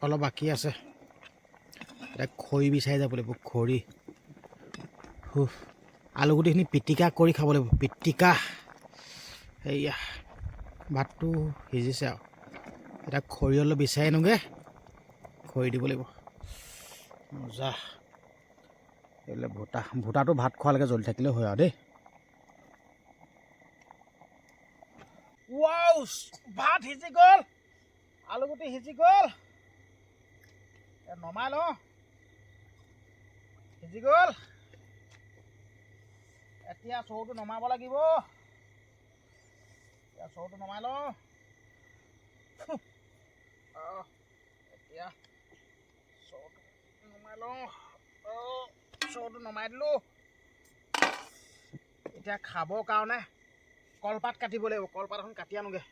অলপ বাকী আছে এতিয়া খৰি বিচাৰি যাব লাগিব খৰি আলুগুটিখিনি পিটিকা কৰি খাব লাগিব পিটিকা সেয়া ভাতটো সিজিছে আৰু এতিয়া খৰি অলপ বিচাৰি আনোগৈ খৰি দিব লাগিব মজা এইবিলাক ভূটাটো ভাত খোৱালৈকে জ্বলি থাকিলে হয় আৰু দেই ৱাও ভাত সিজি গ'ল আলুগুটি সিজি গ'ল নমাই লওঁ সিজি গ'ল এতিয়া চৌটো নমাব লাগিব এতিয়া চৌটো নমাই লওঁ এতিয়া চৌটো নমাই লওঁ চৌটো নমাই দিলোঁ এতিয়া খাবৰ কাৰণে কলপাত কাটিব লাগিব কলপাত এখন কাটি আনোগৈ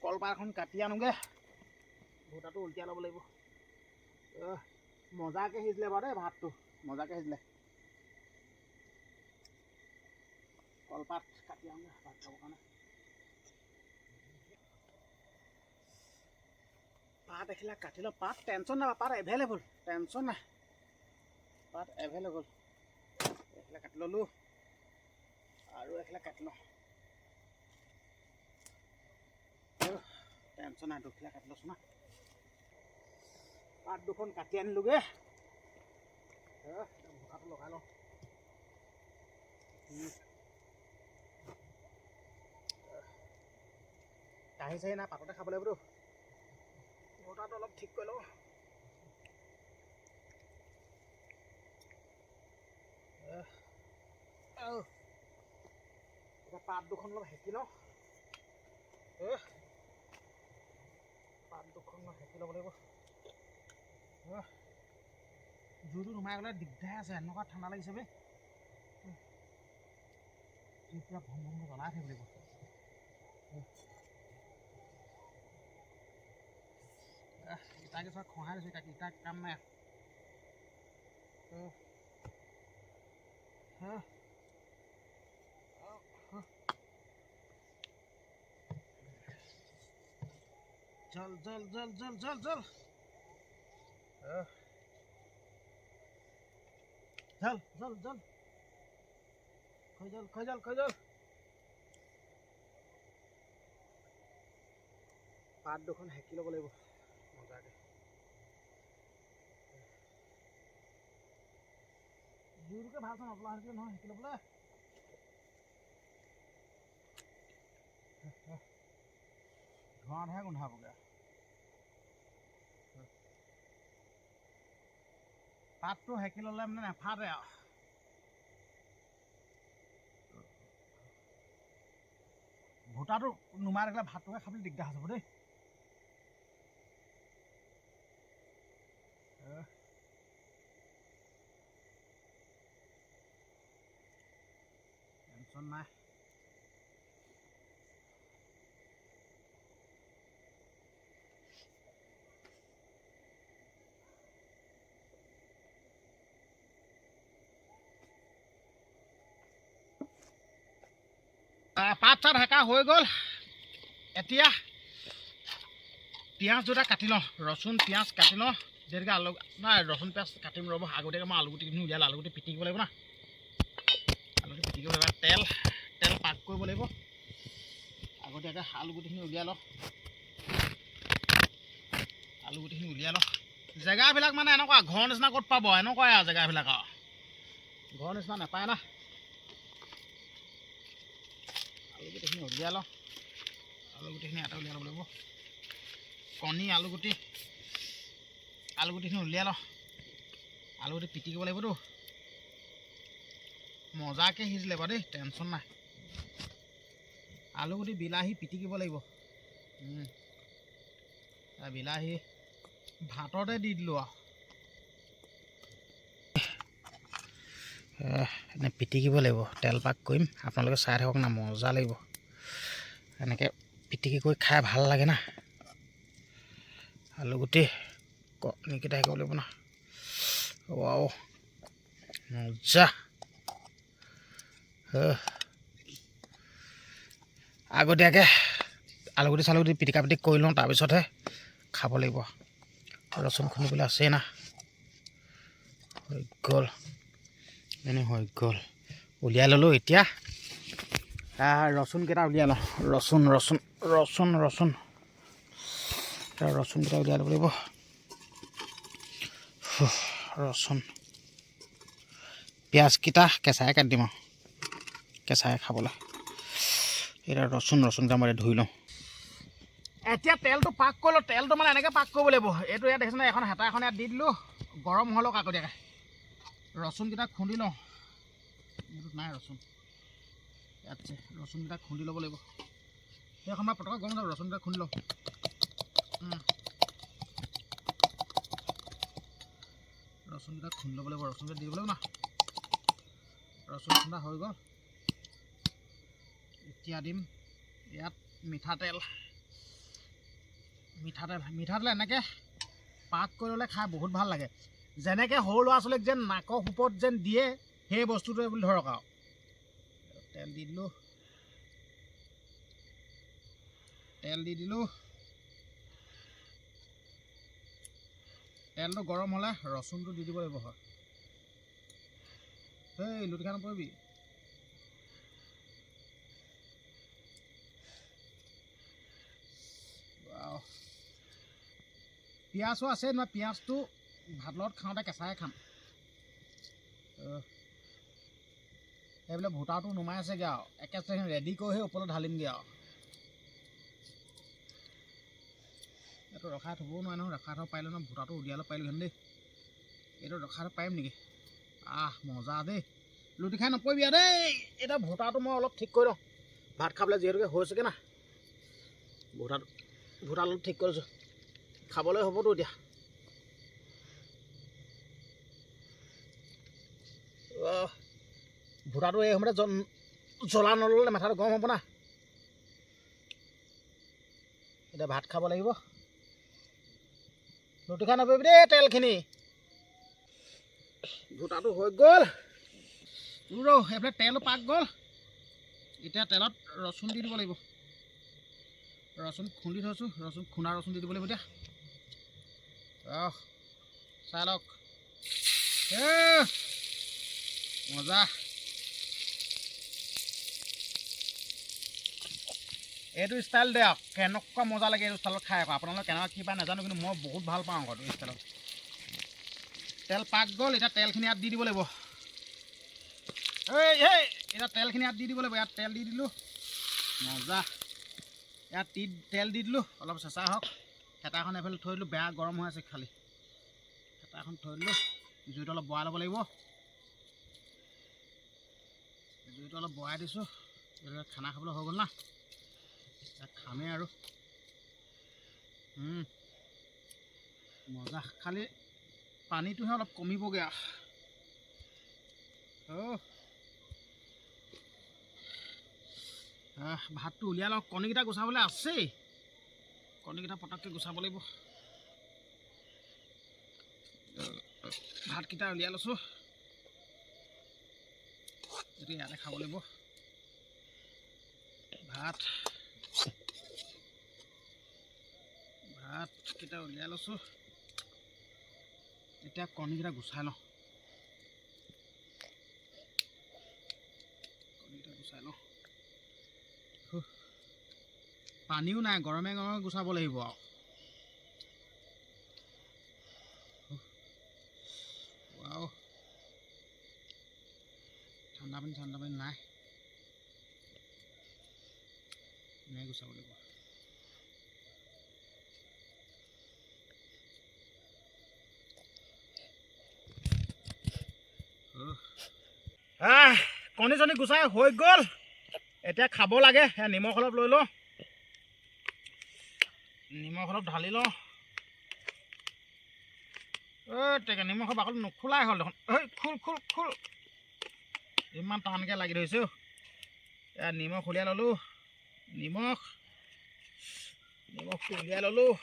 কলপাত এখন কাটি আনোগৈ ভূটাটো উলটিয়াই ল'ব লাগিব মজাকৈ সিজিলে বাৰু দেই ভাতটো মজাকৈ সিজিলে কলপাত কাটি আনোগৈ ভাত খাবৰ কাৰণে পাত এখিলা কাটি লওঁ পাত টেনশ্যন নাই পাত এভেইলেবল টেনশ্যন নাই পাত এভেইলেবল এখিলা কাটি ল'লোঁ আৰু এখিলা কাটি লওঁ টেনশ্যন নাই দুখিলা কাটি লৈছোঁ না পাত দুখন কাটি আনিলোগৈ ভূটাটো লগাই লওঁ কাঢ়ি চাহি নাই পাততে খাব লাগিবতো ভূটাটো অলপ ঠিক কৰি লওঁ এতিয়া পাত দুখন অলপ সেকি লওঁ পাত দুখন সেকি ল'ব লাগিব জুইটো নুমাই গ'লে দিগদাৰ আছে এনেকুৱা ঠাণ্ডা লাগিছে বে জুই পূৰা ভম ভম জ্বলাই থাকিব লাগিব ইটাকে চব খহাই দিছোঁ ইটা কাম নাই জল জল জল জল জল জল জল জল জল খৈ জল পাত দুখন সেকি ল'ব লাগিব মজাকৈ জুইটোকে ভালকৈ নপলা হৈছিলে নহয় সেকি ল'বলৈ ধোঁৱাতহে গোন্ধাবগৈ পাতটো সেকি ল'লে মানে নেফাটে আৰু ভূটাটো নুমাই ৰাখিলে ভাতটোকে খাবলৈ দিগদাৰ হৈ যাব দেই টেনশ্যন নাই পাত চাত সেকা হৈ গ'ল এতিয়া পিঁয়াজ দুটা কাটি লওঁ ৰচুন পিঁয়াজ কাটি লওঁ যেনেকৈ আলু নাই ৰচুন পিঁয়াজ কাটিম ৰ'ব আগতীয়াকৈ মই আলুগুটিখিনি উলিয়ালোঁ আলুগুটি পিটিকিব লাগিব না আলুগুটি পিটিকিব লাগিব তেল পাক কৰিব লাগিব আগতীয়াকৈ আলুগুটিখিনি উলিয়াই লওঁ জেগাবিলাক মানে এনেকুৱা ঘৰৰ নিচিনা ক'ত পাব এনেকুৱাই আৰু জেগাবিলাক আৰু ঘৰৰ নিচিনা নাপায় না আলুগুটিখিনি উলিয়াই লওঁ আলুগুটিখিনি এটা উলিয়াই ল'ব লাগিব কণী আলুগুটিখিনি উলিয়াই লওঁ আলুগুটি পিটিকিব লাগিবতো মজাকৈ সিজিলে বাৰু দেই টেনশ্যন নাই আলুগুটি বিলাহী পিটিকিব লাগিব বিলাহী ভাততে দি দিলোঁ আৰু এনে পিটিকিব লাগিব তেল পাক কৰিম আপোনালোকে চাই থাকক না মজা লাগিব এনেকৈ পিটিকি কৰি খাই ভাল লাগে না আলু গুটি কণীকেইটা শিকাব লাগিব না ৱাও মজা আগতীয়াকৈ আলুগুটি চালুগুটি পিটিকা পিটিক কৰি লওঁ তাৰপিছতহে খাব লাগিব ৰচুন খুন্দিবলৈ আছেই না হৈ গ'ল এনে হৈ গ'ল উলিয়াই ল'লোঁ এতিয়া ৰচুনকেইটা উলিয়াই লওঁ ৰচুনকেইটা উলিয়াই ল'ব লাগিব ৰচুন পিঁয়াজকেইটা কেঁচাই কাটি দিম আৰু কেঁচাই খাবলৈ এতিয়া ৰচুনকেইটা মই ধুই লওঁ এতিয়া তেলটো পাক কৰি লওঁ তেলটো মানে এনেকৈ পাক কৰিব লাগিব এইটো ইয়াত দেখিছেনে এখন হেতা এখন ইয়াত দি দিলোঁ গৰম হৈ লওক আগতীয়াকৈ ৰচুনকেইটা খুন্দি লওঁ এইটোত নাই ৰচুন ইয়াত ৰচুনকেইটা খুন্দি ল'ব লাগিব সেইখন মই পটককৈ গৰম যাওঁ ৰচুনকেইটা খুন্দি লওঁ ৰচুনকেইটা খুন্দি ল'ব লাগিব ৰচুনকেইটা দি দিব লাগিব না ৰচুন খুন্দা হৈ গ'ল এতিয়া দিম ইয়াত মিঠাতেল এনেকৈ পাক কৰি ল'লে খাই বহুত ভাল লাগে যেনেকৈ সৰু ল'ৰা ছোৱালীক যেন নাকৰ সোপত যেন দিয়ে সেই বস্তুটোৱে বুলি ধৰক আৰু তেল দি দিলোঁ তেলটো গৰম হ'লে ৰচুনটো দি দিব লাগিব হয় এই লুটি খাই নপৰিবি পিঁয়াজো আছে নহয় পিঁয়াজটো ভাত লগত খাওঁতে কেঁচাই খাম এইবিলাক ভোটাটো নুমাই আছেগৈ আৰু একেবাৰে ৰেডি কৰিহে ওপৰত ঢালিমগৈ আৰু এইটো ৰখাই থ'বও নোৱাৰে নহয় ৰখাই থ'ব পাৰিলে নহয় ভোটাটো উলিয়াই ল'ব পাৰিলোঁ হেন দেই এইটো ৰখাই থ'ব পাৰিম নেকি মজা দেই লুটি খাই নপৰিবি আৰু দেই এতিয়া ভোটাটো মই অলপ ঠিক কৰি লওঁ ভাত খাবলৈ যিহেতুকে হৈছেগৈ না ভোটা অলপ ঠিক কৰিছোঁ খাবলৈ হ'বতো এতিয়া ভোটাটো এই সময়তে জ্বলা নল'লে মাথাটো গৰম হ'ব না এতিয়া ভাত খাব লাগিব লুটি খাই নপৰিবি দেই তেলখিনি ভোটাটো হৈ গ'ল এইফালে তেলো পাক গ'ল এতিয়া তেলত ৰচুন দি দিব লাগিব ৰচুন খুন্দি থৈছোঁ খুন্দা ৰচুন দি দিব লাগিব এতিয়া চাই লওক মজা এইটো ষ্টাইল দে আৰু কেনেকুৱা মজা লাগে এইটো ষ্টাইলত খাই আকৌ আপোনালোকে কেনেকুৱা কি পায় নাজানো কিন্তু মই বহুত ভাল পাওঁ আকৌ এইটো ষ্টাইলত তেল পাক গ'ল এতিয়া তেলখিনি ইয়াত দি দিব লাগিব এতিয়া তেলখিনি ইয়াত দি দিব লাগিব ইয়াত তেল দি দিলোঁ মজা ইয়াত তেল দি দিলোঁ অলপ চেঁচা হওক হেতাখন এইফালে থৈ দিলোঁ বেয়া গৰম হৈ আছে খালি হেতাখন থৈ দিলোঁ জুইটো অলপ বঢ়াই ল'ব লাগিব জুইটো অলপ বঢ়াই দিছোঁ খানা খাবলৈ হৈ গ'ল না ইয়াত খামেই আৰু মজা খালি পানীটোহে অলপ কমিবগৈ ভাতটো উলিয়াই লওক কণীকেইটা গুচাবলৈ আছেই কণীকেইটা পটককৈ গুচাব লাগিব ভাতকেইটা উলিয়াই লৈছোঁ এতিয়া ইয়াতে খাব লাগিব ভাতকেইটা উলিয়াই লৈছোঁ এতিয়া কণীকেইটা গুচাই লওঁ পানীও নাই গৰমে গৰমে গুচাব লাগিব আৰু ঠাণ্ডা পানী নাই গুচাব লাগিব কণী চণী গুচাই হৈ গ'ল এতিয়া খাব লাগে নিমখ অলপ লৈ লওঁ নিমখ অলপ ঢালি লওঁ টেকে নিমখৰ বাকলি নোখোলাই হ'ল দেখোন খোল খোল খোল ইমান টানকৈ লাগি ধৰিছোঁ এয়া নিমখ উলিয়াই ল'লোঁ নিমখটো উলিয়াই ল'লোঁ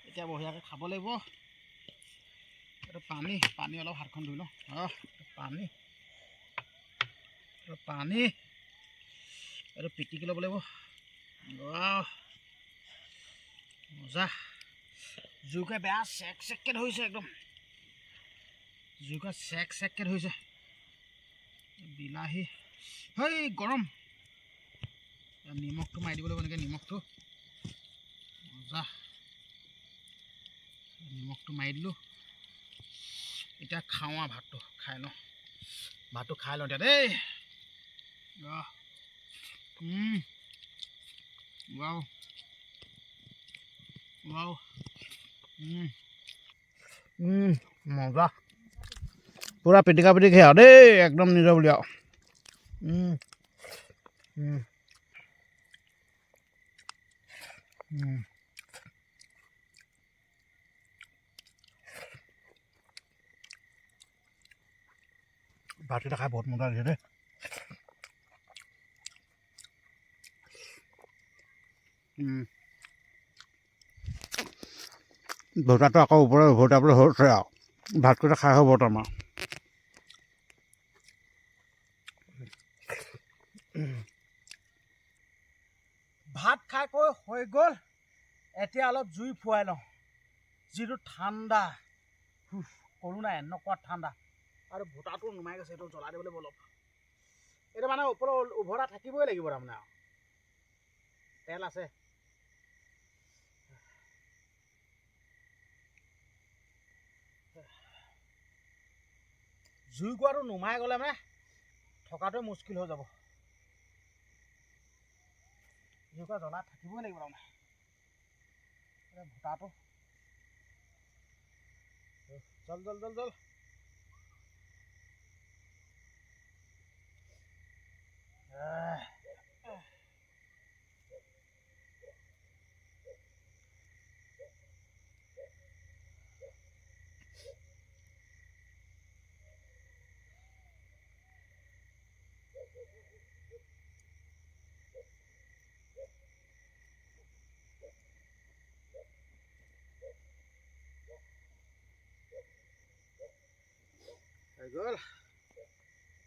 এতিয়া বঢ়িয়াকৈ খাব লাগিব এইটো পানী অলপ হাতখন ধুই লওঁ পানী এইটো পিটিকি ল'ব লাগিব মজা জুইকুৰা বেয়া চেককৈ ধৰিছে একদম জুইকুৰা চেককৈ ধৰিছে বিলাহী গৰম নিমখটো মাৰি দিব লাগিব এনেকৈ নিমখটো মজা নিমখটো মাৰি দিলোঁ এতিয়া খাওঁ আৰু ভাতটো খাই লওঁ এতিয়া দেই মজা পুৰা পিটিকা পিটিকি আৰু দেই একদম নিজৰ বুলি আৰু ভাতকেইটা খাই বহুত মজা লাগিছে দেই ভোটাটো আকৌ ওপৰত উভতাবলৈ হৈছে আৰু ভাতকেইটা খাই হ'ব আমাৰ ভাত খাই কৈ হৈ গ'ল এতিয়া অলপ জুই ফুৱাই লওঁ যিটো ঠাণ্ডা কলো নাই এনেকুৱা ঠাণ্ডা আৰু ভোটাটো নুমাই গৈছে এইটো জ্বলাই দিব লাগিব অলপ এইটো মানে ওপৰত উভতা থাকিবই লাগিব তাৰমানে আৰু তেল আছে জুইকুৰাটো নুমাই গ'লে মানে থকাটোৱে মুস্কিল হৈ যাব জুইকুৰা জ্বলাই থাকিবই লাগিব তাৰমানে ভোটাটো জল গ'ল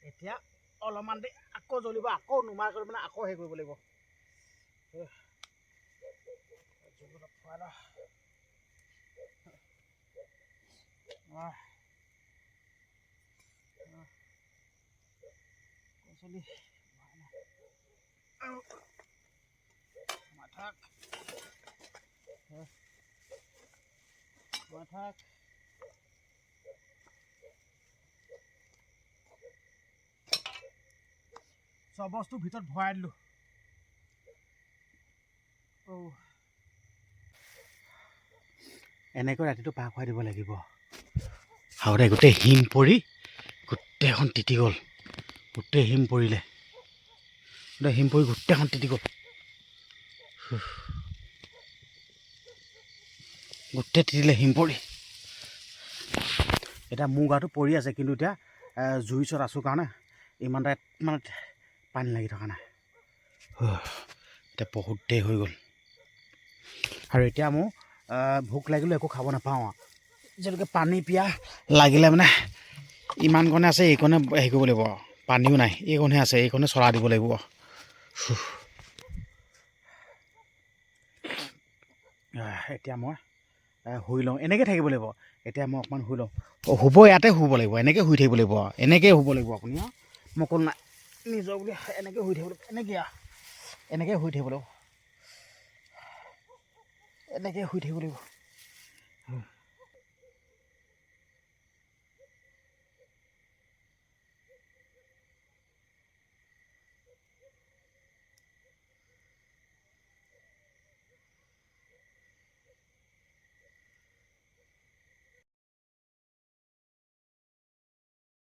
এতিয়া অলপমান দেৰি আকৌ জ্বলিব আকৌ নুমাই কৰি মানে আকৌ হেৰি কৰিব লাগিব চব বস্তু ভিতৰত ভৰাই দিলোঁ এনেকৈ ৰাতিটো পাৰ খুৱাই দিব লাগিব আৰু গোটেই হিম পৰি গোটেইখন তিতি গ'ল গোটেই হিম পৰিলে গোটেইখন তিতি গ'ল গোটেই তিতিলে হিম পৰি এতিয়া মোৰ গাটো পৰি আছে কিন্তু এতিয়া জুই ওচৰত আছোঁ কাৰণে ইমান মানে পানী লাগি থকা নাই এতিয়া বহুত দেৰি হৈ গ'ল আৰু এতিয়া মোৰ ভোক লাগিলেও একো খাব নাপাওঁ আৰু যিহেতুকে পানী পিয়াহ লাগিলে মানে ইমানকণে আছে এইকণে হেৰি কৰিব লাগিব পানীও নাই এইকণহে আছে এইকণে চলাই দিব লাগিব এতিয়া মই শুই লওঁ এনেকৈ থাকিব লাগিব এতিয়া মই অকণমান শুই লওঁ শুব ইয়াতে শুব লাগিব এনেকৈ শুই থাকিব লাগিব এনেকৈ শুব লাগিব আপুনি মই ক'লো নাই নিজৰ বুলি এনেকৈ শুই থাকিব লাগিব এনেকৈ শুই থাকিব লাগিব